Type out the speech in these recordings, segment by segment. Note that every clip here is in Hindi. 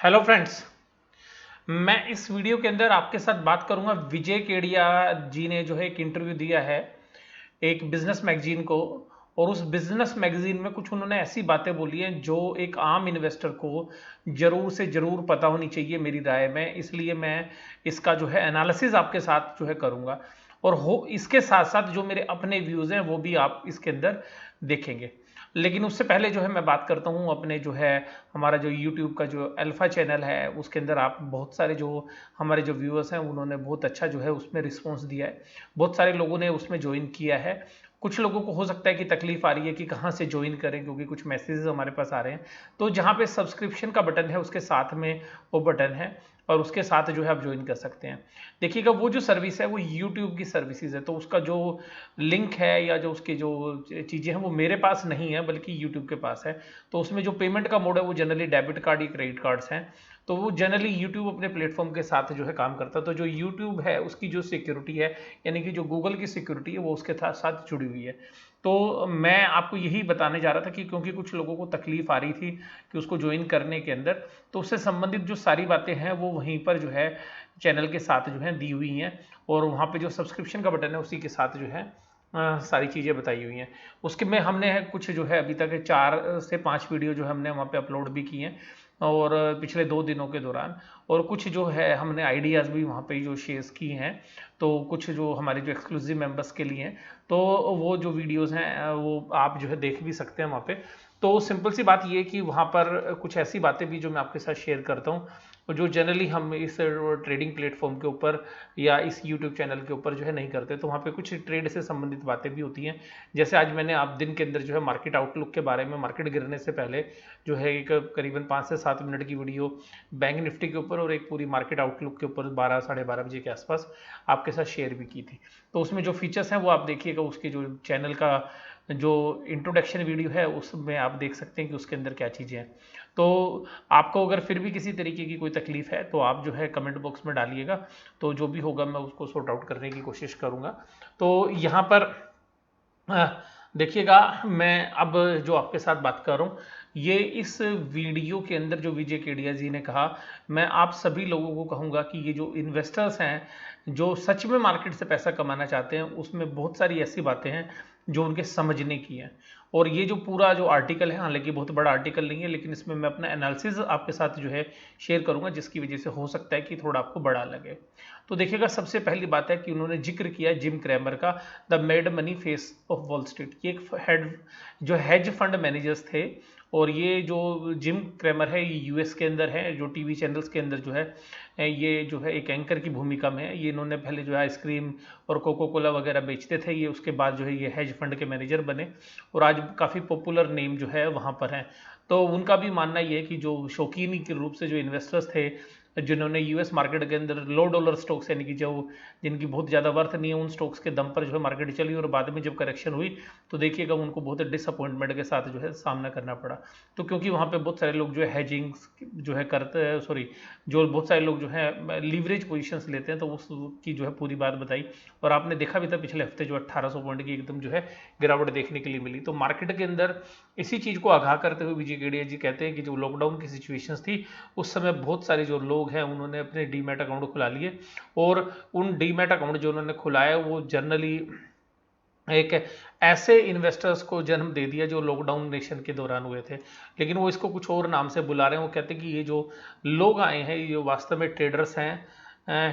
Hello friends. मैं इस वीडियो के अंदर आपके साथ बात करूंगा। विजय केडिया जी ने जो है एक इंटरव्यू दिया है एक बिजनेस मैगजीन को, और उस बिजनेस मैगजीन में कुछ उन्होंने ऐसी बातें बोली हैं जो एक आम इन्वेस्टर को जरूर से जरूर पता होनी चाहिए मेरी राय में। इसलिए मैं इसका जो है एनालिसिस आपके साथ जो है करूंगा, और हो इसके साथ साथ जो मेरे अपने व्यूज़ हैं वो भी आप इसके अंदर देखेंगे। लेकिन उससे पहले जो है मैं बात करता हूँ अपने जो है हमारा जो यूट्यूब का जो अल्फा चैनल है उसके अंदर आप बहुत सारे जो हमारे जो व्यूअर्स हैं उन्होंने बहुत अच्छा जो है उसमें रिस्पॉन्स दिया है। बहुत सारे लोगों ने उसमें ज्वाइन किया है। कुछ लोगों को हो सकता है कि तकलीफ आ रही है कि कहाँ से ज्वाइन करें, क्योंकि कुछ मैसेजेस हमारे पास आ रहे हैं। तो जहाँ पे सब्सक्रिप्शन का बटन है उसके साथ में वो बटन है, और उसके साथ जो है आप ज्वाइन कर सकते हैं। देखिएगा वो जो सर्विस है वो यूट्यूब की सर्विसेज है, तो उसका जो लिंक है या जो उसकी जो चीज़ें हैं वो मेरे पास नहीं है बल्कि यूट्यूब के पास है। तो उसमें जो पेमेंट का मोड है वो जनरली डेबिट कार्ड या क्रेडिट कार्ड्स हैं। तो वो जनरली यूट्यूब अपने प्लेटफॉर्म के साथ जो है काम करता है। तो जो यूट्यूब है उसकी जो सिक्योरिटी है, यानी कि जो गूगल की सिक्योरिटी है वो उसके साथ जुड़ी हुई है। तो मैं आपको यही बताने जा रहा था कि क्योंकि कुछ लोगों को तकलीफ आ रही थी कि उसको ज्वाइन करने के अंदर, तो उससे संबंधित जो सारी बातें हैं वो वहीं पर जो है चैनल के साथ जो है दी हुई हैं, और वहाँ पे जो सब्सक्रिप्शन का बटन है उसी के साथ जो है सारी चीज़ें बताई हुई हैं। उसके में हमने कुछ जो है अभी तक 4 से 5 वीडियो जो हमने वहाँ पे अपलोड भी की हैं, और पिछले 2 दिनों के दौरान। और कुछ जो है हमने आइडियाज़ भी वहाँ पे जो शेयर्स की हैं, तो कुछ जो हमारे जो एक्सक्लूसिव मेंबर्स के लिए हैं, तो वो जो वीडियोज़ हैं वो आप जो है देख भी सकते हैं वहाँ पे। तो सिंपल सी बात ये है कि वहाँ पर कुछ ऐसी बातें भी जो मैं आपके साथ शेयर करता हूँ, और जो जनरली हम इस ट्रेडिंग प्लेटफॉर्म के ऊपर या इस यूट्यूब चैनल के ऊपर जो है नहीं करते। तो वहाँ पे कुछ ट्रेड से संबंधित बातें भी होती हैं। जैसे आज मैंने आप दिन के अंदर जो है मार्केट आउटलुक के बारे में, मार्केट गिरने से पहले जो है एक करीबन 5 से 7 मिनट की वीडियो बैंक निफ्टी के ऊपर और एक पूरी मार्केट आउटलुक के ऊपर 12 साढ़े 12 बजे के आसपास आपके साथ शेयर भी की थी। तो उसमें जो फीचर्स हैं वो आप देखिएगा, उसके जो चैनल का जो इंट्रोडक्शन वीडियो है उसमें आप देख सकते हैं कि उसके अंदर क्या चीज़ें हैं। तो आपको अगर फिर भी किसी तरीके की कोई तकलीफ है तो आप जो है कमेंट बॉक्स में डालिएगा, तो जो भी होगा मैं उसको सॉर्ट आउट करने की कोशिश करूंगा। तो यहाँ पर देखिएगा, मैं अब जो आपके साथ बात कर रहा हूँ ये इस वीडियो के अंदर जो विजय केडिया जी ने कहा, मैं आप सभी लोगों को कहूँगा कि ये जो इन्वेस्टर्स हैं जो सच में मार्केट से पैसा कमाना चाहते हैं उसमें बहुत सारी ऐसी बातें हैं जो उनके समझने की हैं। और ये जो पूरा जो आर्टिकल है, हालांकि बहुत बड़ा आर्टिकल नहीं है, लेकिन इसमें मैं अपना एनालिसिस आपके साथ जो है शेयर करूंगा, जिसकी वजह से हो सकता है कि थोड़ा आपको बड़ा लगे। तो देखिएगा, सबसे पहली बात है कि उन्होंने जिक्र किया जिम क्रैमर का, the made money face of wall street. ये एक हेड जो हेज फंड मैनेजर्स थे, और ये जो जिम क्रैमर है ये यूएस के अंदर है, जो टीवी चैनल्स के अंदर जो है ये जो है एक एंकर की भूमिका में है। ये इन्होंने पहले जो है आइसक्रीम और कोको कोला वगैरह बेचते थे, ये उसके बाद जो है ये हेज फंड के मैनेजर बने, और आज काफ़ी पॉपुलर नेम जो है वहाँ पर है। तो उनका भी मानना ये है कि जो शौकीनी के रूप से जो इन्वेस्टर्स थे जिन्होंने यूएस मार्केट के अंदर लो डॉलर स्टॉक्स, यानी कि जो जिनकी बहुत ज़्यादा वर्थ नहीं है, उन स्टॉक्स के दम पर जो है मार्केट चली, और बाद में जब करेक्शन हुई तो देखिएगा उनको बहुत डिसअपॉइंटमेंट के साथ जो है सामना करना पड़ा। तो क्योंकि वहाँ पे बहुत सारे लोग जो है हैजिंग जो है करते हैं, सॉरी, जो बहुत सारे लोग जो है लीवरेज पोजीशंस लेते हैं, तो उसकी जो है पूरी बात बताई। और आपने देखा भी था पिछले हफ्ते जो 1800 पॉइंट की एकदम जो है गिरावट देखने के लिए मिली। तो मार्केट के अंदर इसी चीज़ को आगाह करते हुए विजय केडिया जी कहते हैं कि जो लॉकडाउन की सिचुएशंस थी उस समय बहुत सारे जो लोग हैं उन्होंने अपने डीमैट अकाउंट खुला लिए, और उन डीमैट अकाउंट जो उन्होंने खुलाया वो जनरली एक ऐसे इन्वेस्टर्स को जन्म दे दिया जो लॉकडाउन नेशन के दौरान हुए थे। लेकिन वो इसको कुछ और नाम से बुला रहे हैं। वो कहते हैं कि ये जो लोग आए हैं ये वास्तव में ट्रेडर्स हैं,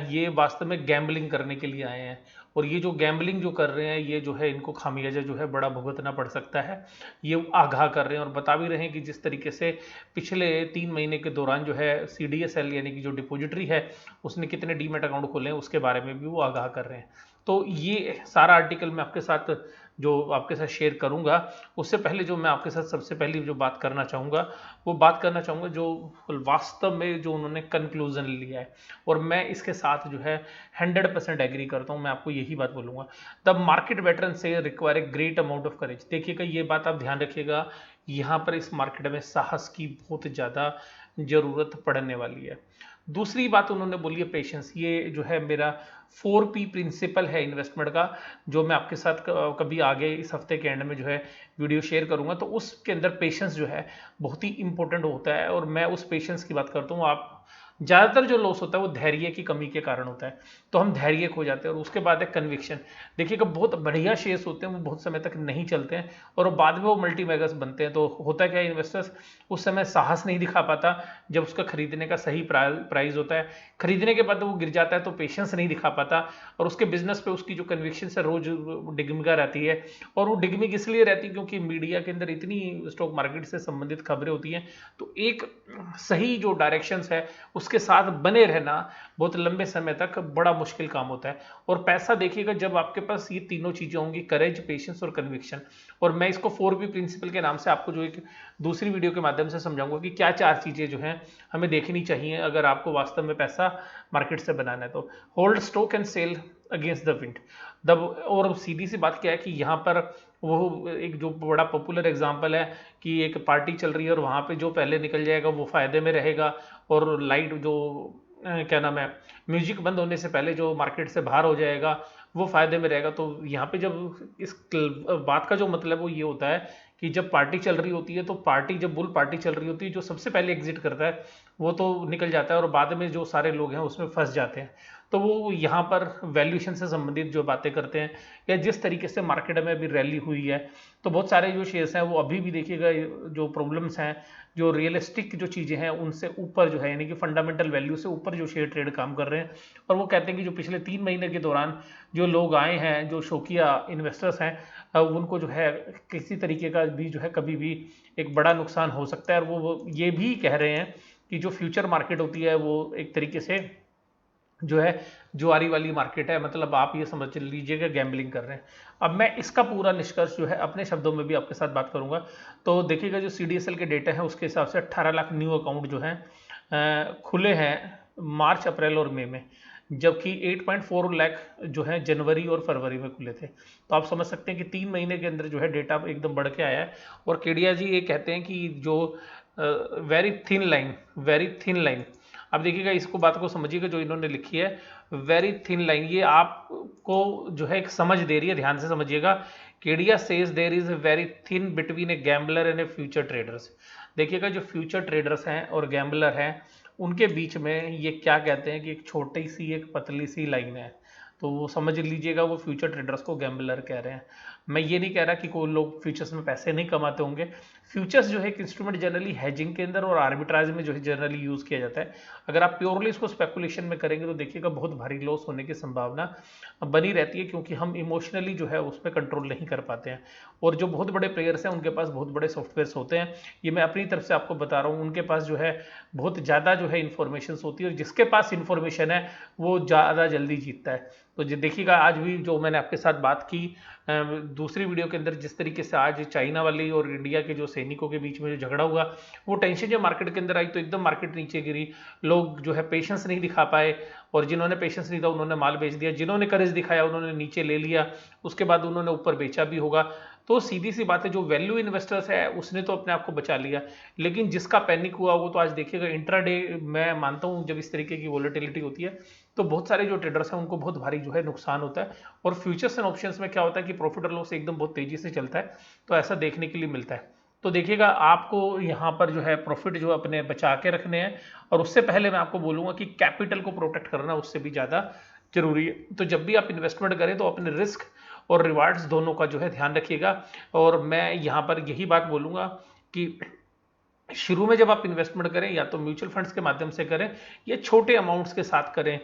ये वास्तव में गैम्बलिंग करने के लिए आए हैं, और ये जो गैम्बलिंग जो कर रहे हैं ये जो है इनको खामियाजा जो है बड़ा भुगतना पड़ सकता है। ये आगाह कर रहे हैं और बता भी रहे हैं कि जिस तरीके से पिछले 3 महीने के दौरान जो है CDSL यानी कि जो डिपॉजिटरी है उसने कितने डीमेट अकाउंट खोले हैं उसके बारे में भी वो आगाह कर रहे हैं। तो ये सारा आर्टिकल मैं आपके साथ जो आपके साथ शेयर करूंगा, उससे पहले जो मैं आपके साथ सबसे पहली जो बात करना चाहूँगा वो बात करना चाहूँगा जो वास्तव में जो उन्होंने कंक्लूजन लिया है, और मैं इसके साथ जो है 100% एग्री करता हूँ। मैं आपको यही बात बोलूँगा, द मार्केट वेटरन से require a great amount of courage. देखिएगा ये बात आप ध्यान रखिएगा यहाँ पर इस मार्केट में साहस की बहुत ज़्यादा ज़रूरत पड़ने वाली है। दूसरी बात उन्होंने बोली है पेशेंस। ये जो है मेरा 4P प्रिंसिपल है इन्वेस्टमेंट का, जो मैं आपके साथ कभी आगे इस हफ्ते के एंड में जो है वीडियो शेयर करूंगा। तो उसके अंदर पेशेंस जो है बहुत ही इंपॉर्टेंट होता है, और मैं उस पेशेंस की बात करता हूँ। आप ज़्यादातर जो लॉस होता है वो धैर्य की कमी के कारण होता है, तो हम धैर्य खो जाते हैं। और उसके बाद है कन्विक्शन। देखिएगा बहुत बढ़िया शेयर्स होते हैं, वो बहुत समय तक नहीं चलते हैं और बाद में वो मल्टी मैगर्स बनते हैं। तो होता क्या है, इन्वेस्टर्स उस समय साहस नहीं दिखा पाता जब उसका खरीदने का सही प्राइस होता है, खरीदने के बाद वो गिर जाता है तो पेशेंस नहीं दिखा पाता, और उसके बिजनेस पे उसकी जो कन्विक्शन है रोज डिगमिगा रहती है। और वो डिगमिग इसलिए रहती है क्योंकि मीडिया के अंदर इतनी स्टॉक मार्केट से संबंधित खबरें होती हैं। तो एक सही जो डायरेक्शंस है उसके साथ बने रहना बहुत लंबे समय तक बड़ा मुश्किल काम होता है। और पैसा देखिएगा जब आपके पास ये तीनों चीजें होंगी, करेज, पेशेंस और कन्विक्शन। और मैं इसको 4P प्रिंसिपल के नाम से आपको जो एक दूसरी वीडियो के माध्यम से समझाऊंगा कि क्या चार चीजें जो हैं हमें देखनी चाहिए अगर आपको वास्तव में पैसा मार्केट से बनाना है। तो hold stock and sell against the wind. और सीधी सी बात क्या है कि यहाँ पर वो एक जो बड़ा पॉपुलर एग्जांपल है कि एक पार्टी चल रही है और वहाँ पे जो पहले निकल जाएगा वो फायदे में रहेगा, और लाइट जो क्या नाम है, म्यूजिक बंद होने से पहले जो मार्केट से बाहर हो जाएगा वो फायदे में रहेगा। तो यहाँ पे जब इस बात का जो मतलब वो ये होता है कि जब पार्टी चल रही होती है, तो पार्टी जब बुल पार्टी चल रही होती है, जो सबसे पहले एग्जिट करता है वो तो निकल जाता है और बाद में जो सारे लोग हैं उसमें फंस जाते हैं। तो वो यहाँ पर वैल्यूएशन से संबंधित जो बातें करते हैं, या जिस तरीके से मार्केट में अभी रैली हुई है, तो बहुत सारे जो शेयर्स हैं वो अभी भी देखिएगा जो प्रॉब्लम्स हैं, जो रियलिस्टिक जो चीज़ें हैं उनसे ऊपर जो है, यानी कि फंडामेंटल वैल्यू से ऊपर जो शेयर ट्रेड काम कर रहे हैं। और वो कहते हैं कि जो पिछले 3 महीने के दौरान जो लोग आए हैं, जो शौकिया इन्वेस्टर्स हैं, उनको जो है किसी तरीके का भी जो है कभी भी एक बड़ा नुकसान हो सकता है। और वो ये भी कह रहे हैं कि जो फ्यूचर मार्केट होती है वो एक तरीके से जो है जुआरी वाली मार्केट है, मतलब आप ये समझ लीजिएगा गैम्बलिंग कर रहे हैं। अब मैं इसका पूरा निष्कर्ष जो है अपने शब्दों में भी आपके साथ बात करूंगा। तो देखिएगा जो CDSL के डेटा है उसके हिसाब से 18 लाख न्यू अकाउंट जो है खुले हैं मार्च, अप्रैल और मई में, जबकि 8.4 लाख जो है जनवरी और फरवरी में खुले थे। तो आप समझ सकते हैं कि 3 महीने के अंदर जो है डेटा एकदम बढ़ के आया है। और केडिया जी ये कहते हैं कि जो very thin line, very thin line, अब देखिएगा इसको बात को समझिएगा जो इन्होंने लिखी है वेरी थिन लाइन, ये आपको जो है एक समझ दे रही है, ध्यान से समझिएगा। Kedia says there is a very thin between a gambler and a future traders. देखिएगा जो फ्यूचर ट्रेडर्स हैं और गैम्बलर हैं उनके बीच में ये क्या कहते हैं कि एक छोटी सी एक पतली सी लाइन है। तो वो समझ लीजिएगा वो फ्यूचर ट्रेडर्स को गैम्बलर कह रहे हैं। मैं ये नहीं कह रहा कि कोई लोग फ्यूचर्स में पैसे नहीं कमाते होंगे। फ्यूचर्स जो है एक इंस्ट्रूमेंट जनरली हेजिंग के अंदर और आर्बिट्राज में जो है जनरली यूज किया जाता है। अगर आप प्योरली इसको स्पेकुलेशन में करेंगे तो देखिएगा बहुत भारी लॉस होने की संभावना बनी रहती है, क्योंकि हम इमोशनली जो है उस पर कंट्रोल नहीं कर पाते हैं। और जो बहुत बड़े प्लेयर्स हैं उनके पास बहुत बड़े सॉफ्टवेयर्स होते हैं, ये मैं अपनी तरफ से आपको बता रहा हूँ। उनके पास जो है बहुत ज़्यादा जो है इन्फॉर्मेशन होती है, और जिसके पास इन्फॉर्मेशन है वो ज़्यादा जल्दी जीतता है। तो देखिएगा आज भी जो मैंने आपके साथ बात की दूसरी वीडियो के अंदर, जिस तरीके से आज चाइना वाली और इंडिया के जो सैनिकों के बीच में जो झगड़ा हुआ, वो टेंशन जब मार्केट के अंदर आई तो एकदम मार्केट नीचे गिरी। लोग जो है पेशेंस नहीं दिखा पाए, और जिन्होंने पेशेंस नहीं था उन्होंने माल बेच दिया, जिन्होंने करेज दिखाया उन्होंने नीचे ले लिया, उसके बाद उन्होंने ऊपर बेचा भी होगा। तो सीधी सी बात है, जो वैल्यू इन्वेस्टर्स है उसने तो अपने आप को बचा लिया, लेकिन जिसका पैनिक हुआ वो तो आज देखिएगा इंट्राडे, मैं मानता हूं जब इस तरीके की वोलेटिलिटी होती है तो बहुत सारे जो ट्रेडर्स हैं उनको बहुत भारी जो है नुकसान होता है। और फ्यूचर्स एंड ऑप्शंस में क्या होता है कि प्रॉफिट और लॉस एकदम बहुत तेजी से चलता है, तो ऐसा देखने के लिए मिलता है। तो देखिएगा आपको यहाँ पर जो है प्रॉफिट जो अपने बचा के रखने हैं, और उससे पहले मैं आपको बोलूंगा कि कैपिटल को प्रोटेक्ट करना उससे भी ज़्यादा जरूरी है। तो जब भी आप इन्वेस्टमेंट करें तो अपने रिस्क और रिवार्ड्स दोनों का जो है ध्यान रखिएगा। और मैं यहाँ पर यही बात बोलूँगा कि शुरू में जब आप इन्वेस्टमेंट करें या तो म्यूचुअल फंड्स के माध्यम से करें या छोटे अमाउंट्स के साथ करें,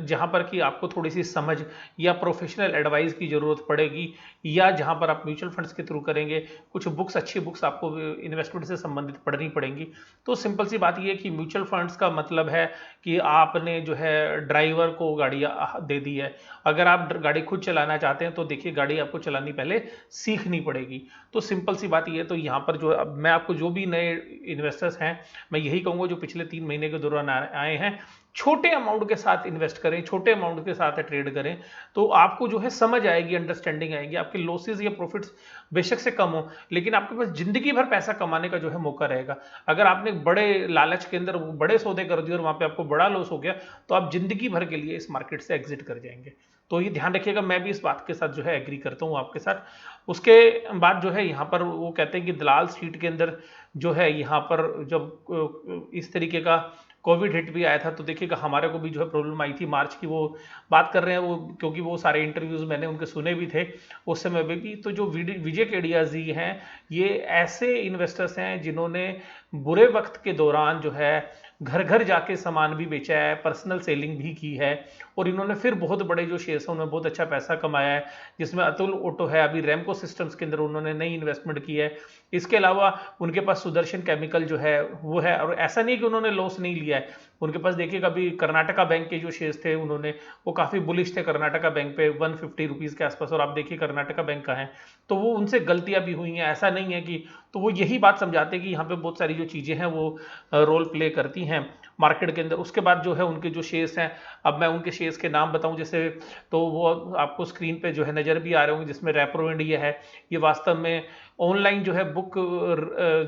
जहां पर कि आपको थोड़ी सी समझ या प्रोफेशनल एडवाइस की ज़रूरत पड़ेगी, या जहां पर आप म्यूचुअल फंड्स के थ्रू करेंगे कुछ बुक्स, अच्छी बुक्स आपको इन्वेस्टमेंट से संबंधित पढ़नी पड़ेंगी। तो सिंपल सी बात यह है कि म्यूचुअल फंड्स का मतलब है कि आपने जो है ड्राइवर को गाड़ी दे दी है। अगर आप गाड़ी खुद चलाना चाहते हैं तो देखिए गाड़ी आपको चलानी पहले सीखनी पड़ेगी। तो सिंपल सी बात यह है। तो यहाँ पर जो मैं आपको जो भी नए इन्वेस्टर्स हैं, मैं यही कहूँगा जो पिछले 3 महीने के दौरान आए हैं, छोटे अमाउंट के साथ इन्वेस्ट करें, छोटे अमाउंट के साथ ट्रेड करें, तो आपको जो है समझ आएगी, अंडरस्टैंडिंग आएगी। आपके लॉसेस या प्रॉफिट्स बेशक से कम हो, लेकिन आपके पास जिंदगी भर पैसा कमाने का जो है मौका रहेगा। अगर आपने बड़े लालच के अंदर बड़े सौदे कर दिए और वहां पे आपको बड़ा लॉस हो गया, तो आप जिंदगी भर के लिए इस मार्केट से एग्जिट कर जाएंगे। तो ये ध्यान रखिएगा, मैं भी इस बात के साथ जो है एग्री करता हूँ आपके साथ। उसके बाद जो है यहाँ पर वो कहते हैं कि दलाल स्ट्रीट के अंदर जो है यहाँ पर जब इस तरीके का कोविड हिट भी आया था, तो देखिएगा हमारे को भी जो है प्रॉब्लम आई थी मार्च की, वो बात कर रहे हैं वो, क्योंकि वो सारे इंटरव्यूज मैंने उनके सुने भी थे उस समय में भी। तो जो विजय केडिया जी हैं, ये ऐसे इन्वेस्टर्स हैं जिन्होंने बुरे वक्त के दौरान जो है घर घर जाके सामान भी बेचा है, पर्सनल सेलिंग भी की है, और इन्होंने फिर बहुत बड़े जो शेयर्स हैं उनमें बहुत अच्छा पैसा कमाया है, जिसमें अतुल ऑटो है, अभी रैमको सिस्टम्स के अंदर उन्होंने नई इन्वेस्टमेंट की है। इसके अलावा उनके पास सुदर्शन केमिकल जो है वो है, और ऐसा नहीं कि उन्होंने लॉस नहीं लिया है। उनके पास देखिए कभी कर्नाटका बैंक के जो शेयर्स थे उन्होंने, वो काफी बुलिश थे कर्नाटका बैंक पे 150 रुपीज के आसपास, और आप देखिए कर्नाटका बैंक का है, तो वो उनसे गलतियां भी हुई हैं, ऐसा नहीं है कि, तो वो यही बात समझाते हैं कि यहाँ पे बहुत सारी जो चीजें हैं वो रोल प्ले करती हैं मार्केट के अंदर। उसके बाद जो है उनके जो शेयर्स हैं, अब मैं उनके शेयर्स के नाम बताऊं जैसे, तो वो आपको स्क्रीन पे जो है नजर भी आ रहे होंगे, जिसमें रेप्रो इंडिया है। ये वास्तव में ऑनलाइन जो है बुक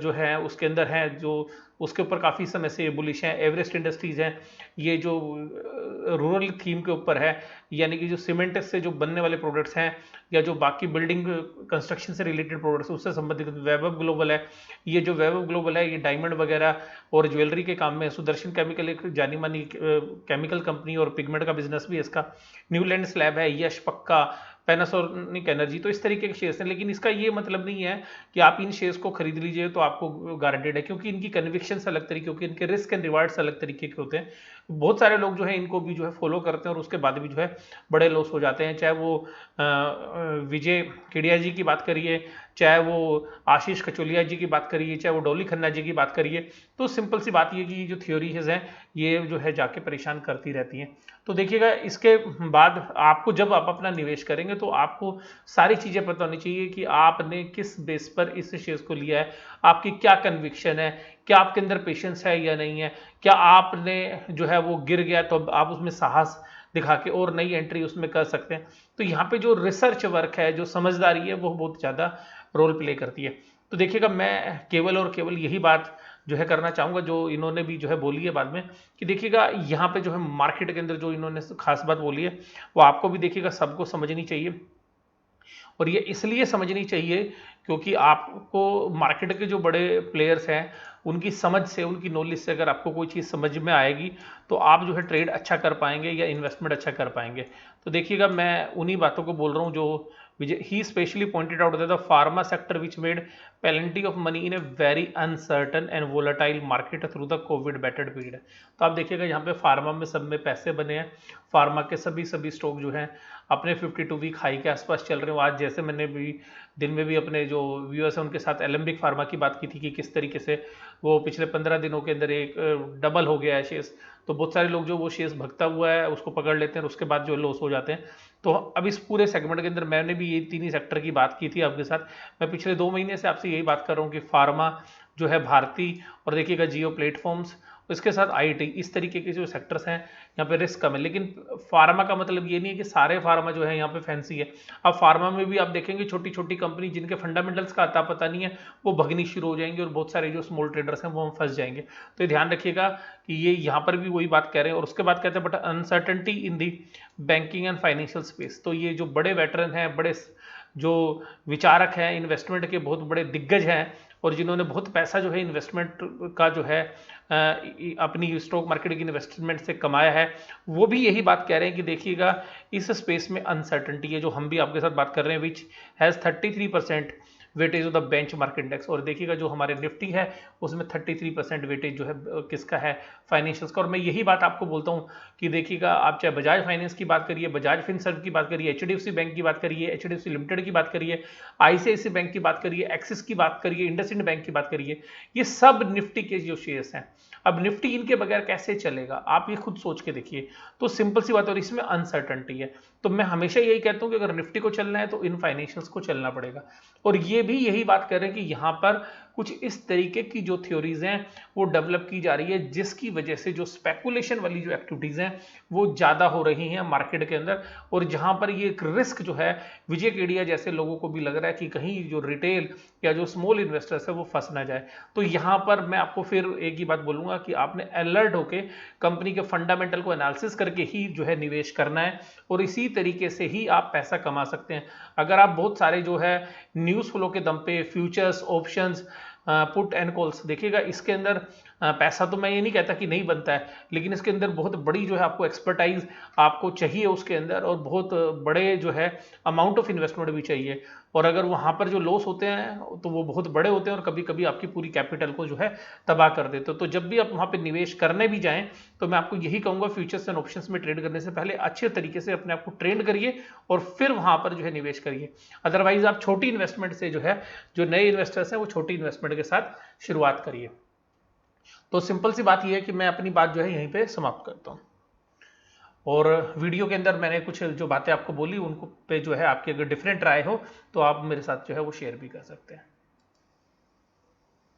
जो है उसके अंदर है, जो उसके ऊपर काफ़ी समय से बुलिश हैं। एवरेस्ट इंडस्ट्रीज हैं, ये जो रूरल थीम के ऊपर है, यानी कि जो सीमेंट से जो बनने वाले प्रोडक्ट्स हैं या जो बाकी बिल्डिंग कंस्ट्रक्शन से रिलेटेड प्रोडक्ट्स उससे संबंधित। वैभव ग्लोबल है, ये जो वैभव ग्लोबल है ये डायमंड वगैरह और ज्वेलरी के काम में। सुदर्शन केमिकल एक जानी मानी केमिकल कंपनी और पिगमेंट का बिजनेस भी है इसका। न्यूलैंड स्लैब है, यश पक्का, पैनासोनिक एनर्जी, तो इस तरीके के शेयर्स हैं। लेकिन इसका ये मतलब नहीं है कि आप इन शेयर्स को खरीद लीजिए तो आपको गारंटेड है, क्योंकि इनकी कन्विक्शंस अलग तरीके के, इनके रिस्क एंड रिवार्ड्स अलग तरीके के होते हैं। बहुत सारे लोग जो है इनको भी जो है फॉलो करते हैं और उसके बाद भी जो है बड़े लॉस हो जाते हैं। चाहे वो विजय केडिया जी की बात करिए, चाहे वो आशीष कचोलिया जी की बात करिए, चाहे वो डॉली खन्ना जी की बात करिए, तो सिंपल सी बात ये कि ये जो थ्योरीज हैं ये जो है जाके परेशान करती रहती हैं। तो देखिएगा इसके बाद आपको, जब आप अपना निवेश करेंगे तो आपको सारी चीजें पता होनी चाहिए कि आपने किस बेस पर इस शेयर्स को लिया है, आपकी क्या कन्विक्शन है, क्या आपके अंदर पेशेंस है या नहीं है, क्या आपने जो है वो गिर गया तो आप उसमें साहस दिखा के और नई एंट्री उसमें कर सकते हैं। तो यहाँ पे जो रिसर्च वर्क है, जो समझदारी है, वो बहुत ज़्यादा रोल प्ले करती है। तो देखिएगा मैं केवल और केवल यही बात जो है करना चाहूँगा जो इन्होंने भी जो है बोली है बाद में, कि देखिएगा यहाँ पे जो है मार्केट के अंदर जो इन्होंने खास बात बोली है वो आपको भी देखिएगा सबको समझनी चाहिए। और ये इसलिए समझनी चाहिए क्योंकि आपको मार्केट के जो बड़े प्लेयर्स हैं उनकी समझ से, उनकी नॉलेज से अगर आपको कोई चीज़ समझ में आएगी तो आप जो है ट्रेड अच्छा कर पाएंगे या इन्वेस्टमेंट अच्छा कर पाएंगे। तो देखिएगा मैं उन्हीं बातों को बोल रहा हूँ जो he specially pointed out that the pharma sector which made plenty of money in a very uncertain and volatile market through the Covid batted period. तो आप देखिएगा यहाँ पे फार्मा में सब में पैसे बने हैं, फार्मा के सभी स्टॉक जो हैं अपने 52 वीक हाई के आसपास चल रहे हो। आज जैसे मैंने भी दिन में भी अपने जो व्यूअर्स हैं उनके साथ एलेम्बिक फार्मा की बात की थी कि किस तरीके से वो पिछले 15 दिनों के अंदर एक डबल हो गया है शेयर्स। तो बहुत सारे लोग जो वो शेयर्स भगता हुआ है उसको पकड़ लेते हैं और उसके बाद जो लॉस हो जाते हैं। तो अब इस पूरे सेगमेंट के अंदर मैंने भी ये 3 ही सेक्टर की बात की थी आपके साथ। मैं पिछले 2 महीने से आपसे यही बात कर रहा हूँ कि फार्मा जो है भारती, और देखिएगा जियो प्लेटफॉर्म्स, इसके साथ आईटी, इस तरीके के जो सेक्टर्स हैं यहाँ पे रिस्क कम है। लेकिन फार्मा का मतलब ये नहीं है कि सारे फार्मा जो है यहाँ पे फैंसी है। अब फार्मा में भी आप देखेंगे छोटी छोटी कंपनी जिनके फंडामेंटल्स का अता पता नहीं है वो भगनी शुरू हो जाएंगे और बहुत सारे जो स्मॉल ट्रेडर्स हैं वो हम फंस जाएंगे। तो ये ध्यान रखिएगा कि ये यहाँ पर भी वही बात कह रहे हैं। और उसके बाद कहते हैं but uncertainty in the banking and financial space. तो ये जो बड़े वेटरन हैं, बड़े जो विचारक हैं, इन्वेस्टमेंट के बहुत बड़े दिग्गज हैं और जिन्होंने बहुत पैसा जो है इन्वेस्टमेंट का जो है अपनी स्टॉक मार्केट की इन्वेस्टमेंट से कमाया है, वो भी यही बात कह रहे हैं कि देखिएगा इस स्पेस में अनसर्टेनिटी है, जो हम भी आपके साथ बात कर रहे हैं, which has 33% weightage of the bench mark index. और देखिएगा जो हमारे निफ्टी है उसमें 33% वेटेज जो है किसका है, फाइनेंशियल्स का। और मैं यही बात आपको बोलता हूँ कि देखिएगा आप चाहे बजाज फाइनेंस की बात करिए, बजाज फिनसर्व की बात करिए, एचडीएफसी बैंक की बात करिए, एचडीएफसी लिमिटेड की बात करिए, आईसीआईसीआई बैंक की बात करिए, एक्सिस की बात करिए, इंडसइंड बैंक की बात करिए, ये सब निफ्टी के जो शेयर्स हैं। अब निफ्टी इनके बगैर कैसे चलेगा, आप ये खुद सोच के देखिए। तो सिंपल सी बात, और इसमें अनसर्टेनिटी है। तो मैं हमेशा यही कहता हूं कि अगर निफ्टी को चलना है तो इन फाइनेंशियल्स को चलना पड़ेगा। और ये भी यही बात कर रहे हैं कि यहां पर कुछ इस तरीके की जो थ्योरीज हैं वो डेवलप की जा रही है, जिसकी वजह से जो स्पेकुलेशन वाली जो एक्टिविटीज हैं वो ज्यादा हो रही हैं मार्केट के अंदर। और जहां पर ये एक रिस्क जो है विजय केडिया जैसे लोगों को भी लग रहा है कि कहीं जो रिटेल या जो स्मॉल इन्वेस्टर्स है वो फंस ना जाए। तो यहां पर मैं आपको फिर एक ही बात बोलूंगा कि आपने अलर्ट होकर कंपनी के फंडामेंटल को एनालिसिस करके ही जो है निवेश करना है, और इसी तरीके से ही आप पैसा कमा सकते हैं। अगर आप बहुत सारे जो है न्यूज फ्लो के दम पे futures, options, put and calls देखिएगा, इसके अंदर पैसा तो मैं ये नहीं कहता कि नहीं बनता है, लेकिन इसके अंदर बहुत बड़ी जो है आपको एक्सपर्टाइज आपको चाहिए उसके अंदर, और बहुत बड़े जो है अमाउंट ऑफ इन्वेस्टमेंट भी चाहिए। और अगर वहां पर जो लॉस होते हैं तो वो बहुत बड़े होते हैं, और कभी कभी आपकी पूरी कैपिटल को जो है तबाह कर देते हो। तो जब भी आप वहां पे निवेश करने भी जाएं तो मैं आपको यही कहूंगा, फ्यूचर्स एंड ऑप्शंस में ट्रेड करने से पहले अच्छे तरीके से अपने आप को ट्रेन करिए और फिर वहां पर जो है निवेश करिए। अदरवाइज आप छोटी इन्वेस्टमेंट से जो है, जो नए इन्वेस्टर्स हैं वो छोटी इन्वेस्टमेंट के साथ शुरुआत करिए। तो सिंपल सी बात यह है कि मैं अपनी बात जो है यहीं पे समाप्त करता हूं। और वीडियो के अंदर मैंने कुछ जो बातें आपको बोली उनको पे जो है आपकी अगर डिफरेंट राय हो तो आप मेरे साथ जो है वो शेयर भी कर सकते हैं।